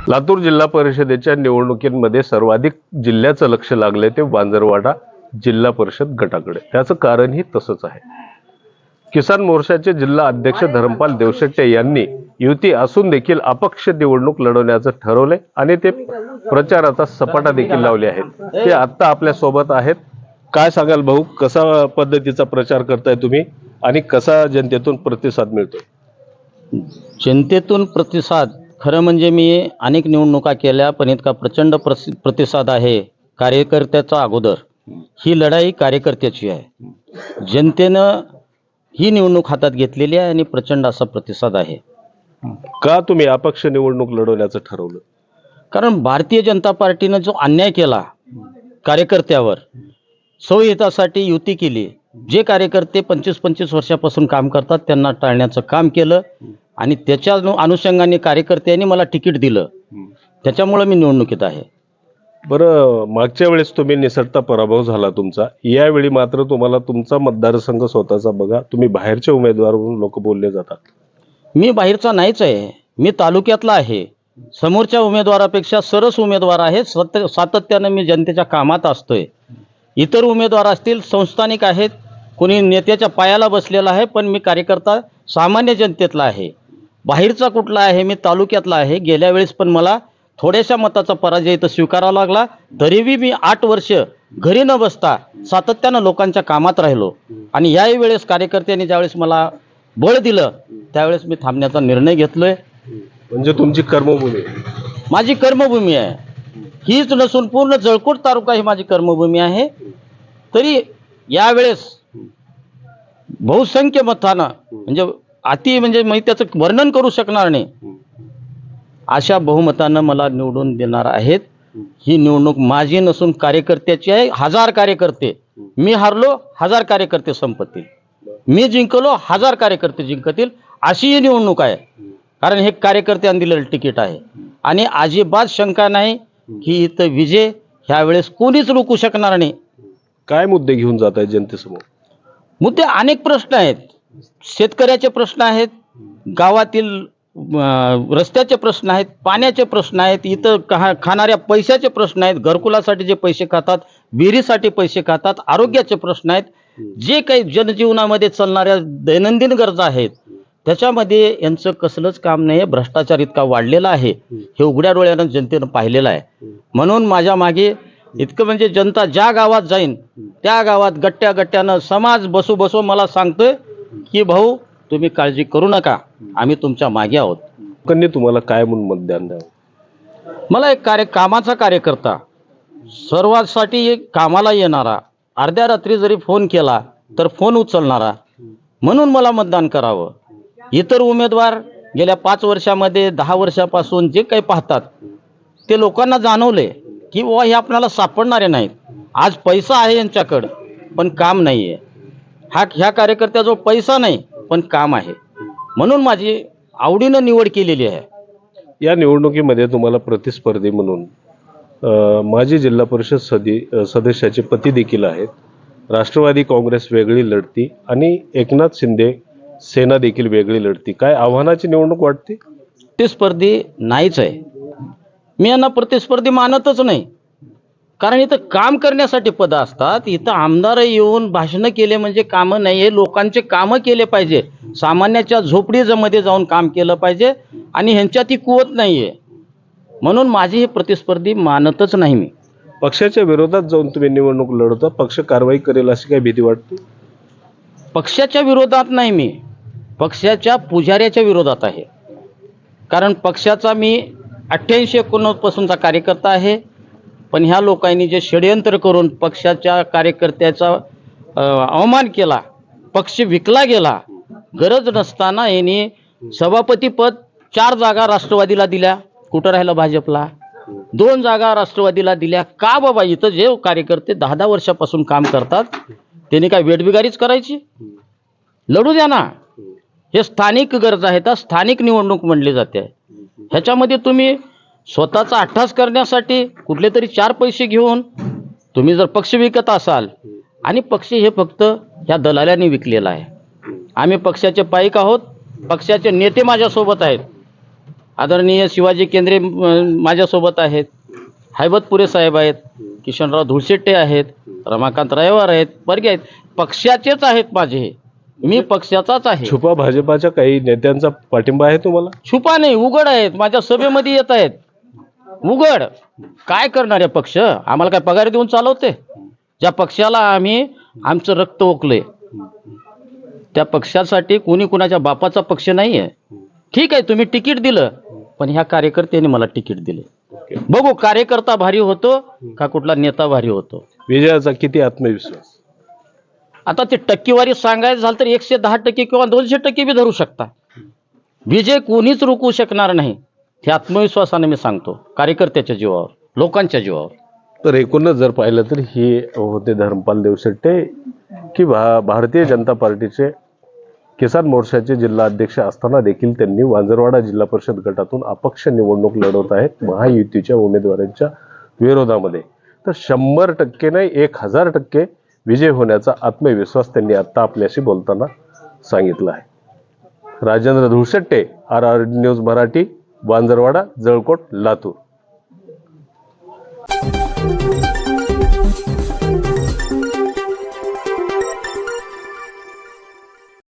लातूर जिल्हा परिषदेच्या निवडणुकीमध्ये सर्वाधिक जिल्ह्याचं लक्ष लागले ते वांजरवाडा जिल्हा परिषद गटाकडे। त्याचं कारणही तसंच आहे। किसान मोर्चाचे जिल्हा अध्यक्ष धर्मपाल देवशेट्टे यांनी युती असून देखील अपक्ष निवडणूक लढवण्याचं ठरवले आणि ते प्रचाराचा सपाटा देखील लावले आहेत। ते आता आपल्या सोबत आहेत। काय सांगाल भाऊ, कसा पद्धतीचा प्रचार करताय तुम्ही आणि कसा जनतेतून प्रतिसाद मिळतोय? जनतेतून प्रतिसाद खरं म्हणजे मी अनेक निवडणुका केल्या, पण इतका प्रचंड प्रतिसाद आहे कार्यकर्त्याचा अगोदर। ही लढाई कार्यकर्त्याची आहे। जनतेनं ही निवडणूक हातात घेतलेली आहे आणि प्रचंड असा प्रतिसाद आहे। का तुम्ही अपक्ष निवडणूक लढवण्याचं ठरवलं? कारण भारतीय जनता पार्टीनं जो अन्याय केला कार्यकर्त्यावर, स्वहितासाठी युती केली, जे कार्यकर्ते 25-25 वर्षापासून काम करतात त्यांना टाळण्याचं काम केलं आणि त्याच्या अनुषंगाने कार्यकर्त्यांनी मला तिकीट दिलं, त्याच्यामुळे मी निवडणुकीत आहे। बरं, मागच्या वेळेस तुम्ही निसटता पराभव झाला तुमचा, यावेळी मात्र तुम्हाला तुमचा मतदारसंघ स्वतःचा बघा, तुम्ही बाहेरचे उमेदवार म्हणून लोक बोलले जातात। मी बाहेरचा नाहीच आहे, मी तालुक्यातला आहे। समोरच्या उमेदवारापेक्षा सरस उमेदवार आहे। सातत्यानं मी जनतेच्या कामात असतोय। इतर उमेदवार असतील संस्थानिक आहेत, कोणी नेत्याच्या पायाला बसलेला आहे, पण मी कार्यकर्ता सामान्य जनतेतला आहे। बाहेरचा कुठला आहे? मी तालुक्यातला आहे। गेल्या वेळेस पण मला थोड्याशा मताचा पराजय इथं स्वीकारावा लागला, तरीही मी 8 वर्ष घरी न बसता सातत्यानं लोकांच्या कामात राहिलो आणि याही वेळेस कार्यकर्त्यांनी ज्यावेळेस मला बळ दिलं त्यावेळेस मी थांबण्याचा निर्णय घेतलोय। म्हणजे तुमची कर्मभूमी? माझी कर्मभूमी आहे। हीच नसून पूर्ण जळकोट तालुका ही माझी कर्मभूमी आहे। तरी यावेळेस बहुसंख्य मतानं म्हणजे मी त्याचं वर्णन करू शकणार नाही, अशा बहुमतानं मला निवडून देणार आहेत। ही निवडणूक माझी नसून कार्यकर्त्याची आहे। 1000 कार्यकर्ते, मी हारलो 1000 कार्यकर्ते संपतील, मी जिंकलो 1000 कार्यकर्ते जिंकतील, अशी ही निवडणूक आहे। कारण हे कार्यकर्त्यांनी दिलेलं तिकीट आहे आणि अजिबात शंका नाही की इथं विजय ह्यावेळेस कोणीच रोखू शकणार नाही। काय मुद्दे घेऊन जात आहे जनतेसमोर? मुद्दे अनेक प्रश्न आहेत। शेतकऱ्याचे प्रश्न आहेत, गावातील रस्त्याचे प्रश्न आहेत, पाण्याचे प्रश्न आहेत, इथं खाणाऱ्या पैशाचे प्रश्न आहेत, घरकुलासाठी जे पैसे खातात, विहिरीसाठी पैसे खातात, आरोग्याचे प्रश्न आहेत, जे काही जनजीवनामध्ये चालणाऱ्या दैनंदिन गरजा आहेत त्याच्यामध्ये यांचं कसलंच काम नाही आहे। भ्रष्टाचार इतका वाढलेला आहे, हे उघड्या डोळ्यानं जनतेनं पाहिलेलं आहे। म्हणून माझ्या मागे इतकं म्हणजे जनता ज्या गावात जाईन त्या गावात गट्ट्यानं समाज बसो मला सांगतोय की भाऊ तुम्ही काळजी करू नका, आम्ही तुमच्या मागे आहोत। लोकांनी तुम्हाला काय म्हणून मतदान द्यावं? मला एक कामाचा कार्यकर्ता, सर्वांसाठी एक कामाला येणारा, अर्ध्या रात्री जरी फोन केला तर फोन उचलणारा म्हणून मला मतदान करावं। इतर उमेदवार गेल्या 5 वर्षामध्ये 10 वर्षापासून जे काही पाहतात ते लोकांना जाणवले की वा हे आपल्याला सापडणारे नाहीत। आज पैसा आहे यांच्याकडं पण काम नाही आहे। ह्या कार्यकर्त्याजवळ पैसा नाही पण काम आहे, म्हणून माझी आवडीनं निवड केलेली आहे। या निवडणुकीमध्ये तुम्हाला प्रतिस्पर्धी म्हणून माजी जिल्हा परिषद सदस्याचे पती देखील आहेत, राष्ट्रवादी काँग्रेस वेगळी लढती आणि एकनाथ शिंदे सेना देखील वेगळी लढती। काय आव्हानाची निवडणूक वाटते? प्रतिस्पर्धी नाहीच आहे, मी यांना प्रतिस्पर्धी मानतच नाही। कारण इथं काम करण्यासाठी पदं असतात, इथं आमदार येऊन भाषणं केले म्हणजे कामं नाही आहे। लोकांचे कामं केले पाहिजे, सामान्याच्या झोपडीमध्ये जाऊन काम केलं पाहिजे आणि ह्यांच्यात ती कुवत नाही आहे, म्हणून माझी ही प्रतिस्पर्धी मानतच नाही मी। पक्षाच्या विरोधात जाऊन तुम्ही निवडणूक लढवता, पक्ष कारवाई करेल अशी काय भीती वाटते? पक्षाच्या विरोधात नाही, मी पक्षाच्या पुजाऱ्याच्या विरोधात आहे। कारण पक्षाचा मी 88-89 पासूनचा कार्यकर्ता आहे, पण ह्या लोकांनी जे षडयंत्र करून पक्षाच्या कार्यकर्त्याचा अवमान केला, पक्ष विकला गेला, गरज नसताना यांनी सभापतीपद 4 जागा राष्ट्रवादीला दिल्या, कुठं राहिलं भाजपला? 2 जागा राष्ट्रवादीला दिल्या का बाबा? इथं जे कार्यकर्ते 10-10 वर्षापासून काम करतात त्यांनी काय वेठबिगारीच करायची? लढू द्या ना, हे स्थानिक गरज आहेत, स्थानिक निवडणूक म्हणली जाते। ह्याच्यामध्ये तुम्ही स्वतःचा अट्टास करण्यासाठी कुठले तरी 4 पैसे घेऊन तुम्ही जर पक्ष विकत असाल, आणि पक्ष हे फक्त ह्या दलालांनी विकलेला आहे। आम्ही पक्षाचे पाईक आहोत, पक्षाचे नेते माझ्यासोबत आहेत, आदरणीय शिवाजी केंद्रे माझ्यासोबत आहेत, हैबतपुरे साहेब आहेत, किशनराव धुळशेट्टे आहेत, रमाकांत रायवार आहेत, बर्गे आहेत. पक्षाचेच आहेत माझे हे. मी पक्षाचाच आहे. छुपा भाजपाच्या काही नेत्यांचा पाठिंबा आहे तुम्हाला? छुपा नाही, उघड आहेत. माझ्या सभेमध्ये येत आहेत उघड. काय करणार आहे पक्ष? आम्हाला काय पगार देऊन चालवते? ज्या पक्षाला आम्ही आमचं रक्त ओकले त्या पक्षासाठी कोणी कुणाच्या बापाचा पक्ष नाही आहे. ठीक आहे, तुम्ही तिकीट दिलं, पण ह्या कार्यकर्त्यांनी मला तिकीट दिले. बघू कार्यकर्ता भारी होतो का कुठला नेता भारी होतो. विजयाचा किती आत्मविश्वास? आता ते टक्केवारी सांगायचं झालं तर 110% किंवा 200% बी धरू शकता. विजय कोणीच रोखू शकणार नाही, हे आत्मविश्वासाने मी सांगतो, कार्यकर्त्याच्या जीवावर, लोकांच्या जीवावर. तर एकूणच जर पाहिलं तर हे होते धर्मपाल देवशेट्टे की भारतीय जनता पार्टीचे किसान मोर्चाचे जिल्हा अध्यक्ष असताना देखील त्यांनी वांजरवाडा जिल्हा परिषद गटातून अपक्ष निवडणूक लढवत आहेत महायुतीच्या उमेदवारांच्या विरोधामध्ये. तर 100% नाही 1000% विजय होण्याचा आत्मविश्वास त्यांनी आता आपल्याशी बोलताना सांगितला आहे. Rajendra Dhulshette, RR news Marathi, Wanjarwada, Jalkot, Latur.